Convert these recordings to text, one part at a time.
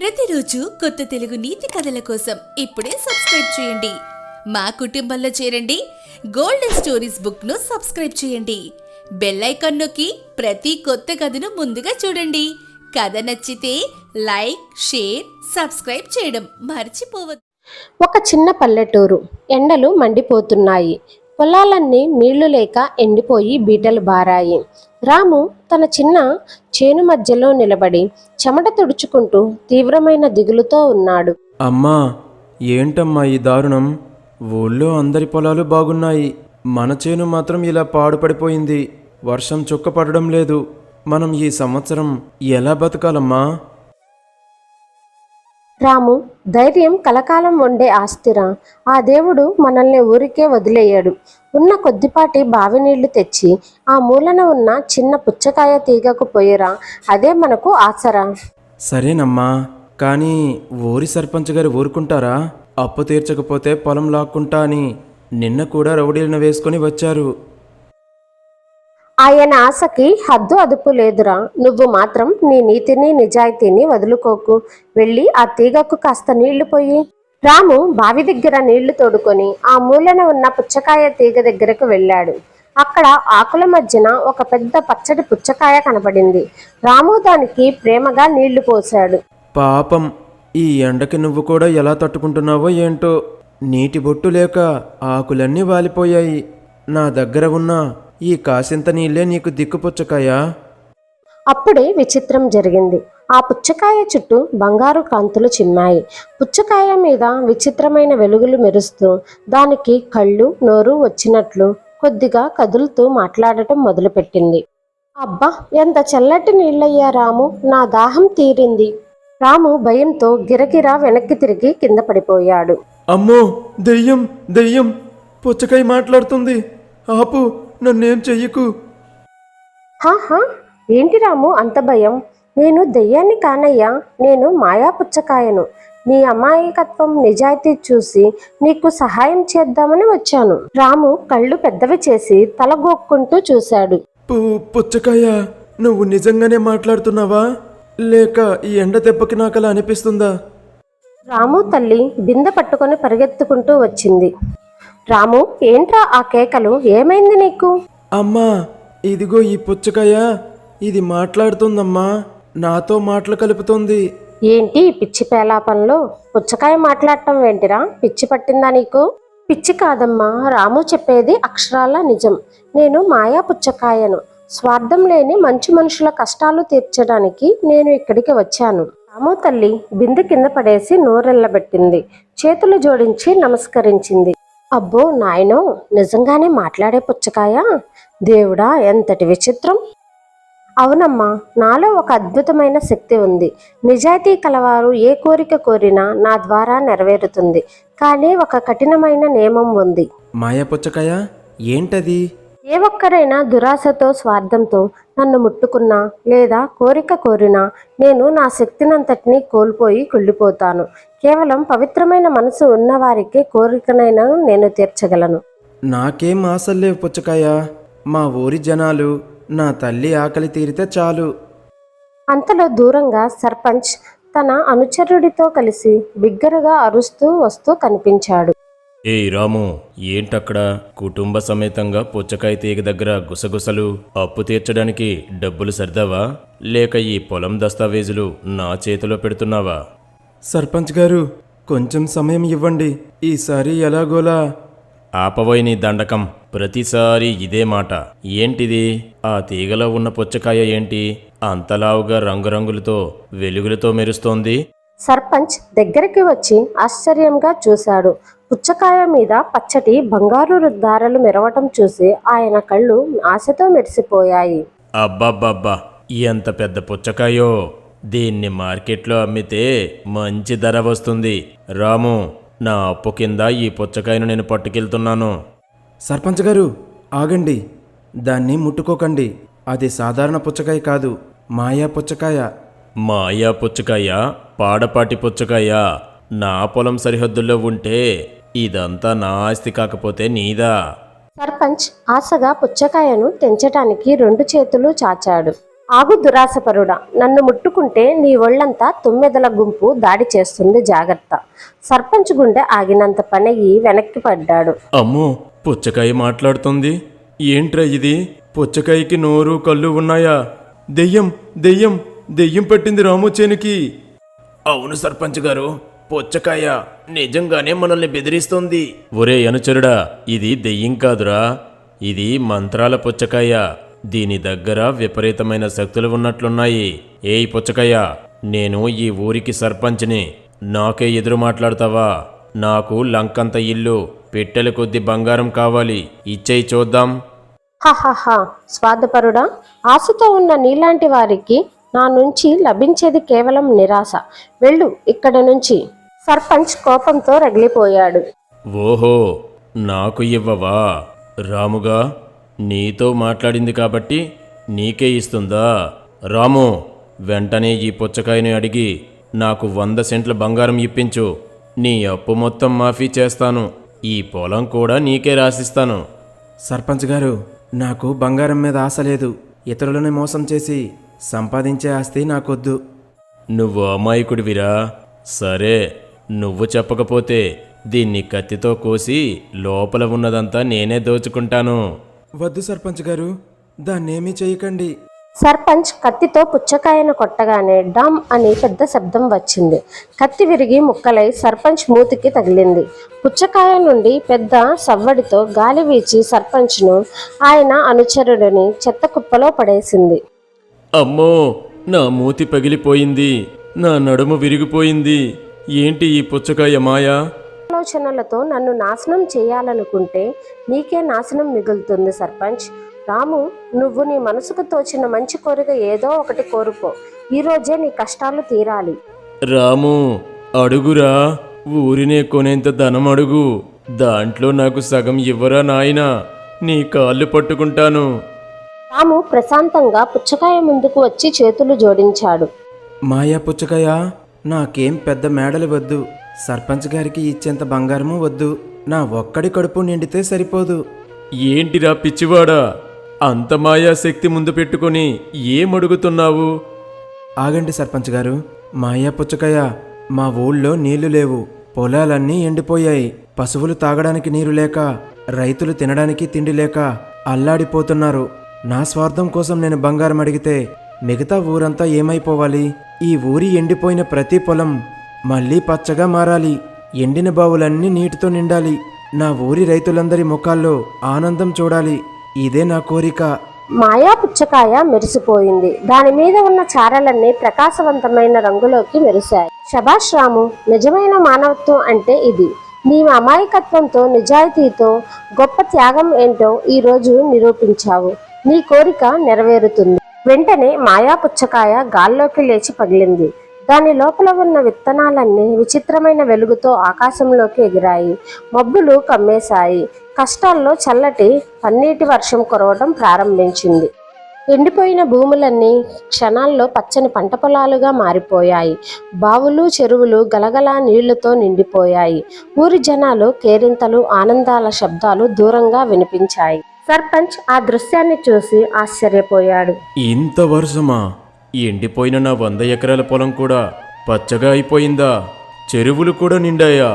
ప్రతిరోజు కొత్త తెలుగు నీతి కథల కోసం ఇప్పుడే సబ్స్క్రైబ్ చేయండి. మా కుటుంబంలో చేరండి. గోల్డెన్ స్టోరీస్ బుక్ ను సబ్స్క్రైబ్ చేయండి. బెల్ ఐకాన్ నొక్కి ప్రతి కొత్త కథను ముందుగా చూడండి. కథ నచ్చితే లైక్, షేర్, సబ్స్క్రైబ్ చేయడం మర్చిపోవద్దు. ఒక చిన్న పల్లెటూరు. ఎండలు మండిపోతున్నాయి. పొలాలన్నీ నీళ్లు లేక ఎండిపోయి బీటలు బారాయి. రాము తన చిన్న చేను మధ్యలో నిలబడి చెమట తుడుచుకుంటూ తీవ్రమైన దిగులుతో ఉన్నాడు. అమ్మా, ఏంటమ్మా ఈ దారుణం? ఊళ్ళో అందరి పొలాలు బాగున్నాయి, మన చేను మాత్రం ఇలా పాడుపడిపోయింది. వర్షం చుక్క పడడం లేదు. మనం ఈ సంవత్సరం ఎలా బతకాలమ్మా? రాము, ధైర్యం కలకాలం ఉండే ఆస్తిరా. ఆ దేవుడు మనల్ని ఊరికే వదిలేయాడు. ఉన్న కొద్దిపాటి బావి నీళ్లు తెచ్చి ఆ మూలన ఉన్న చిన్న పుచ్చకాయ తీగకు పోయిరా, అదే మనకు ఆసరా. సరేనమ్మా, కానీ ఊరి సర్పంచ్ గారు ఊరుకుంటారా? అప్పు తీర్చకపోతే పొలం లాక్కుంటా అని నిన్న కూడా రౌడీలను వేసుకొని వచ్చారు. ఆయన ఆశకి హద్దు అదుపు లేదురా. నువ్వు మాత్రం నీ నీతిని నిజాయితీని వదులుకోకు. వెళ్ళి ఆ తీగకు కాస్త నీళ్లు పోయి. రాము బావి దగ్గర నీళ్లు తోడుకొని ఆ మూలన ఉన్న పుచ్చకాయ తీగ దగ్గరకు వెళ్ళాడు. అక్కడ ఆకుల మధ్యన ఒక పెద్ద పచ్చడి పుచ్చకాయ కనపడింది. రాము దానికి ప్రేమగా నీళ్లు పోశాడు. పాపం, ఈ ఎండకి నువ్వు కూడా ఎలా తట్టుకుంటున్నావో ఏంటో. నీటి బొట్టు లేక ఆకులన్నీ వాలిపోయాయి. నా దగ్గర ఉన్న ఈ కాసింత నీళ్ళే నీకు దిక్కు పుచ్చకాయా? అప్పుడే విచిత్రం జరిగింది. ఆ పుచ్చకాయ చుట్టూ బంగారు కాంతులు చిమ్మాయి. పుచ్చకాయ మీద విచిత్రమైన వెలుగులు మెరుస్తూ దానికి కళ్ళు, నోరు వచ్చినట్లు కొద్దిగా కదులుతూ మాట్లాడటం మొదలుపెట్టింది. అబ్బా, ఎంత చల్లటి నీళ్ళయ్యా రాము, నా దాహం తీరింది. రాము భయంతో గిరగిరా వెనక్కి తిరిగి కింద పడిపోయాడు. అమ్మో, దెయ్యం దెయ్యం! పుచ్చకాయ మాట్లాడుతుంది. ఆపు, నన్నేం చెయ్యకు. హాహా, ఏంటి రాము అంత భయం? నేను దెయ్యాన్ని కానయ్యా, నేను మాయా పుచ్చకాయను. నీ అమాయకత్వం, నిజాయితీ చూసి నీకు సహాయం చేద్దామని వచ్చాను. రాము కళ్ళు పెద్దవి చేసి తల గోక్కుంటూ చూశాడు. పుచ్చకాయ, నువ్వు నిజంగానే మాట్లాడుతున్నావా? లేక ఈ ఎండ దెబ్బకి నాకలా అనిపిస్తుందా? రాము తల్లి బిందె పట్టుకొని పరిగెత్తుకుంటూ వచ్చింది. రాము, ఏంట్రా ఆ కేకలు? ఏమైంది నీకు? అమ్మా, ఇదిగో ఈ పుచ్చకాయ, ఇది మాట్లాడుతుందమ్మా. నాతో మాటలు కలుపుతోంది. ఏంటి పిచ్చి పేలాపంలో? పుచ్చకాయ మాట్లాడటం ఏంటిరా? పిచ్చి పట్టిందా నీకు? పిచ్చి కాదమ్మా, రాము చెప్పేది అక్షరాల నిజం. నేను మాయా పుచ్చకాయను. స్వార్థం లేని మంచి మనుషుల కష్టాలు తీర్చడానికి నేను ఇక్కడికి వచ్చాను. రాము తల్లి బిందె కింద పడేసి నోరెళ్ళబెట్టింది. చేతులు జోడించి నమస్కరించింది. అబ్బో నాయనో, నిజంగానే మాట్లాడే పుచ్చకాయ? దేవుడా, ఎంతటి విచిత్రం! అవునమ్మా, నాలో ఒక అద్భుతమైన శక్తి ఉంది. నిజాయితీ కలవారు ఏ కోరిక కోరినా నా ద్వారా నెరవేరుతుంది. కానీ ఒక కఠినమైన నియమం ఉంది. మాయా పుచ్చకాయ ఏంటది? ఏ ఒక్కరైనా దురాశతో, స్వార్థంతో నన్ను ముట్టుకున్నా లేదా కోరిక కోరినా నేను నా శక్తినంతటినీ కోల్పోయి కుళ్ళిపోతాను. కేవలం పవిత్రమైన మనసు ఉన్నవారికి కోరికనైనా నేను తీర్చగలను. నాకేం ఆశలేవు పుచ్చకాయ. మా ఊరి జనాలు నా తల్లి ఆకలి తీరితే చాలు. అంతలో దూరంగా సర్పంచ్ తన అనుచరుడితో కలిసి బిగ్గరగా అరుస్తూ వస్తూ కనిపించాడు. ఏయ్ రాము, ఏంటక్కడ కుటుంబ సమేతంగా పుచ్చకాయ తీగ దగ్గర గుసగుసలు? అప్పు తీర్చడానికి డబ్బులు సర్దావా? లేక ఈ పొలం దస్తావేజులు నా చేతిలో పెడుతున్నావా? సర్పంచ్ గారు, కొంచెం సమయం ఇవ్వండి. ఈసారి ఎలాగోలా. ఆపబోయి నీ దండకం. ప్రతిసారి ఇదే మాట. ఏంటిది? ఆ తీగలో ఉన్న పుచ్చకాయ ఏంటి అంతలావుగా రంగురంగులతో, వెలుగులతో మెరుస్తోంది? సర్పంచ్ దగ్గరికి వచ్చి ఆశ్చర్యంగా చూశాడు. పుచ్చకాయ మీద పచ్చటి బంగారు దారలు మెరవటం చూసి ఆయన కళ్ళు ఆశతో మెరిసిపోయాయి. అబ్బబ్బబ్బా, ఎంత పెద్ద పుచ్చకాయో! దీన్ని మార్కెట్లో అమ్మితే మంచి ధర వస్తుంది. రాము, నా అప్పు కింద ఈ పుచ్చకాయను నేను పట్టుకెళ్తున్నాను. సర్పంచ్ గారు, ఆగండి. దాన్ని ముట్టుకోకండి. అది సాధారణ పుచ్చకాయ కాదు, మాయా పుచ్చకాయ. మాయా పుచ్చకాయ? పాడపాటి పుచ్చకాయ? నా పొలం సరిహద్దుల్లో ఉంటే ఇదంతా నా ఆస్తి కాకపోతే నీదా? సర్పంచ్ ఆశగా పుచ్చకాయను తెంచటానికి రెండు చేతులు చాచాడు. ఆగు దురాశపరుడా, నన్ను ముట్టుకుంటే నీ ఒళ్ళంతా తుమ్మెదల గుంపు దాడి చేస్తుంది, జాగ్రత్త. సర్పంచ్ గుండె ఆగినంత పనయ్యి వెనక్కి పడ్డాడు. అమ్మో, పుచ్చకాయ మాట్లాడుతుంది. ఏంట్రా ఇది? పుచ్చకాయకి నోరు కళ్ళు ఉన్నాయా? దెయ్యం దెయ్యం దెయ్యం పట్టింది రాము చేనుకి. అవును సర్పంచ్ గారు, పుచ్చకాయ నిజంగానే మనల్ని బెదిరిస్తోంది. ఒరే అనుచరుడా, ఇది దెయ్యం కాదురా, ఇది మంత్రాల పుచ్చకాయ. దీని దగ్గర విపరీతమైన శక్తులు ఉన్నట్లున్నాయి. ఏయ్ పుచ్చకాయ, నేను ఈ ఊరికి సర్పంచ్ని, నాకే ఎదురు మాట్లాడతావా? నాకు లంకంత ఇల్లు, పెట్టెల కొద్ది బంగారం కావాలి, ఇచ్చేయి చూద్దాం. హహహా, స్వార్థపరుడా, ఆశతో ఉన్న నీలాంటి వారికి నా నుంచి లభించేది కేవలం నిరాశ. వెళ్ళు ఇక్కడి నుంచి. సర్పంచ్ కోపంతో రగిలిపోయాడు. ఓహో, నాకు ఇవ్వవా? రాముగా, నీతో మాట్లాడింది కాబట్టి నీకే ఇస్తుందా? రాము, వెంటనే ఈ పుచ్చకాయని అడిగి నాకు 100 సెంట్ల బంగారం ఇప్పించు. నీ అప్పు మొత్తం మాఫీ చేస్తాను. ఈ పొలం కూడా నీకే రాసిస్తాను. సర్పంచ్ గారు, నాకు బంగారం మీద ఆశ లేదు. ఇతరులని మోసం చేసి సంపాదించే ఆస్తి నాకొద్దు. నువ్వు అమాయకుడివిరా. సరే, నువ్వు చెప్పకపోతే దీన్ని కత్తితో కోసి లోపల ఉన్నదంతా నేనే దోచుకుంటాను. వద్దు సర్పంచ్ గారు, దాన్నేమీ చేయకండి. సర్పంచ్ కత్తితో పుచ్చకాయను కొట్టగానే డామ్ అని పెద్ద శబ్దం వచ్చింది. కత్తి విరిగి ముక్కలై సర్పంచ్ మూతికి తగిలింది. పుచ్చకాయ నుండి పెద్ద సవ్వడితో గాలి వీచి సర్పంచ్ను, ఆయన అనుచరుడిని చెత్త కుప్పలో పడేసింది. అమ్మో, నా మూతి పగిలిపోయింది, నా నడుము విరిగిపోయింది. ఏంటి ఈ పుచ్చకాయ మాయా? ఆలోచనలతో నన్ను నాశనం చేయాలనుకుంటే నీకే నాశనం మిగులుతుంది సర్పంచ్. రాము, నువ్వు నీ మనసుకు తోచిన మంచి కోరిక ఏదో ఒకటి కోరుకో. ఈరోజే నీ కష్టాలు తీరాలి. రాము, అడుగురా, ఊరినే కొనేంత ధనం అడుగు. దాంట్లో నాకు సగం ఇవ్వరా నాయనా, నీ కాళ్ళు పట్టుకుంటాను. రాము ప్రశాంతంగా పుచ్చకాయ ముందుకు వచ్చి చేతులు జోడించాడు. మాయా పుచ్చకాయ, నాకేం పెద్ద మేడలు వద్దు. సర్పంచ్ గారికి ఇచ్చేంత బంగారము వద్దు. నా ఒక్కడి కడుపు నిండితే సరిపోదు. ఏంటిరా పిచ్చివాడా, అంత మాయా శక్తి ముందు పెట్టుకొని ఏమడుగుతున్నావు? ఆగండి సర్పంచ్ గారు. మాయా పుచ్చకాయ, మా ఊళ్ళో నీళ్లు లేవు. పొలాలన్నీ ఎండిపోయాయి. పశువులు తాగడానికి నీరు లేక, రైతులు తినడానికి తిండి లేక అల్లాడిపోతున్నారు. నా స్వార్థం కోసం నేను బంగారం అడిగితే మిగతా ఊరంతా ఏమైపోవాలి? ఈ ఊరి ఎండిపోయిన ప్రతి పొలం మళ్ళీ పచ్చగా మారాలి. ఎండిన బావులన్నీ నీటితో నిండాలి. నా ఊరి రైతులందరి ముఖాల్లో ఆనందం చూడాలి. ఇదే నా కోరిక. మాయా పుచ్చకాయ మెరిసిపోయింది. దాని మీద ఉన్న చారలన్నీ ప్రకాశవంతమైన రంగులోకి మెరిశాయి. శభాష్ రాము, నిజమైన మానవత్వం అంటే ఇది. నీ అమాయకత్వంతో, నిజాయితీతో గొప్ప త్యాగం ఏంటో ఈరోజు నిరూపించావు. నీ కోరిక నెరవేరుతుంది. వెంటనే మాయా పుచ్చకాయ గాల్లోకి లేచి పగిలింది. దాని లోపల ఉన్న విత్తనాలన్నీ విచిత్రమైన వెలుగుతో ఆకాశంలోకి ఎగిరాయి. మబ్బులు కమ్మేశాయి. కష్టాల్లో చల్లటి పన్నీటి వర్షం కురవడం ప్రారంభించింది. ఎండిపోయిన భూములన్నీ క్షణాల్లో పచ్చని పంట పొలాలుగా మారిపోయాయి. బావులు, చెరువులు గలగలా నీళ్లతో నిండిపోయాయి. ఊరి జనాలు కేరింతలు, ఆనందాల శబ్దాలు దూరంగా వినిపించాయి. సర్పంచ్ ఆ దృశ్యాన్ని చూసి ఆశ్చర్యపోయాడు. ఇంత వర్షమా? ఎండిపోయిన నా 100 ఎకరాల పొలం కూడా పచ్చగా అయిపోయిందా? చెరువులు కూడా నిండాయా?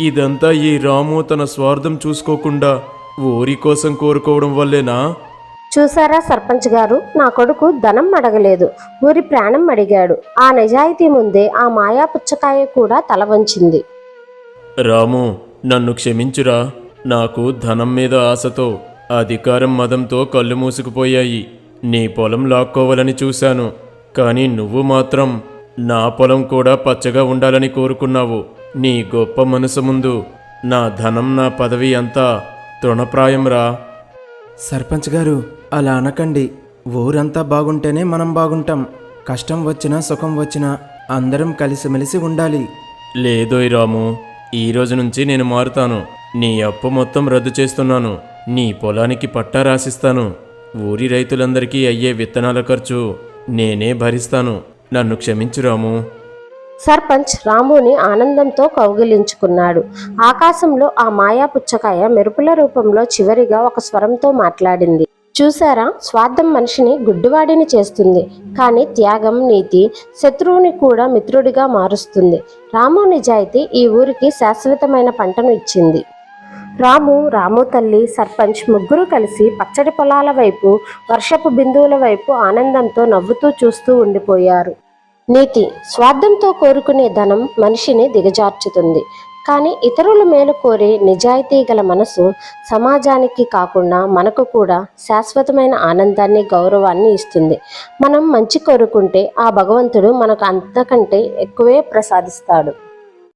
ఇదంతా ఈ రాము తన స్వార్థం చూసుకోకుండా ఊరి కోసం కోరుకోవడం వల్లేనా? చూసారా సర్పంచ్ గారు, నా కొడుకు ధనం అడగలేదు, ఊరి ప్రాణం అడిగాడు. ఆ నిజాయితీ ముందే ఆ మాయా పుచ్చకాయ కూడా తల వంచింది. రాము, నన్ను క్షమించురా. నాకు ధనం మీద ఆశతో, అధికారం మదంతో కళ్ళు మూసుకుపోయాయి. నీ పొలం లాక్కోవాలని చూశాను, కానీ నువ్వు మాత్రం నా పొలం కూడా పచ్చగా ఉండాలని కోరుకున్నావు. నీ గొప్ప మనసు ముందు నా ధనం, నా పదవి అంతా తృణప్రాయంరా. సర్పంచ్ గారు, అలా అనకండి. ఊరంతా బాగుంటేనే మనం బాగుంటాం. కష్టం వచ్చినా సుఖం వచ్చినా అందరం కలిసిమెలిసి ఉండాలి. లేదోయ్ రాము, ఈ రోజు నుంచి నేను మారుతాను. నీ అప్పు మొత్తం రద్దు చేస్తున్నాను. నీ పొలానికి పట్టా రాసిస్తాను. ఊరి రైతులందరికీ అయ్యే విత్తనాల ఖర్చు నేనే భరిస్తాను. నన్ను క్షమించు రాము. సర్పంచ్ రాముని ఆనందంతో కౌగిలించుకున్నాడు. ఆకాశంలో ఆ మాయా పుచ్చకాయ మెరుపుల రూపంలో చివరిగా ఒక స్వరంతో మాట్లాడింది. చూసారా, స్వార్థం మనిషిని గుడ్డివాడిని చేస్తుంది, కానీ త్యాగం, నీతి శత్రువుని కూడా మిత్రుడిగా మారుస్తుంది. రాము నిజాయితీ ఈ ఊరికి శాశ్వతమైన పంటను ఇచ్చింది. రాము తల్లి, సర్పంచ్ ముగ్గురు కలిసి పచ్చడి పొలాల వైపు, వర్షపు బిందువుల వైపు ఆనందంతో నవ్వుతూ చూస్తూ ఉండిపోయారు. నీతి, స్వార్థంతో కోరుకునే ధనం మనిషిని దిగజార్చుతుంది. కానీ ఇతరుల మేలు కోరే నిజాయితీ గల మనసు సమాజానికి కాకుండా మనకు కూడా శాశ్వతమైన ఆనందాన్ని, గౌరవాన్ని ఇస్తుంది. మనం మంచి కోరుకుంటే ఆ భగవంతుడు మనకు అంతకంటే ఎక్కువే ప్రసాదిస్తాడు.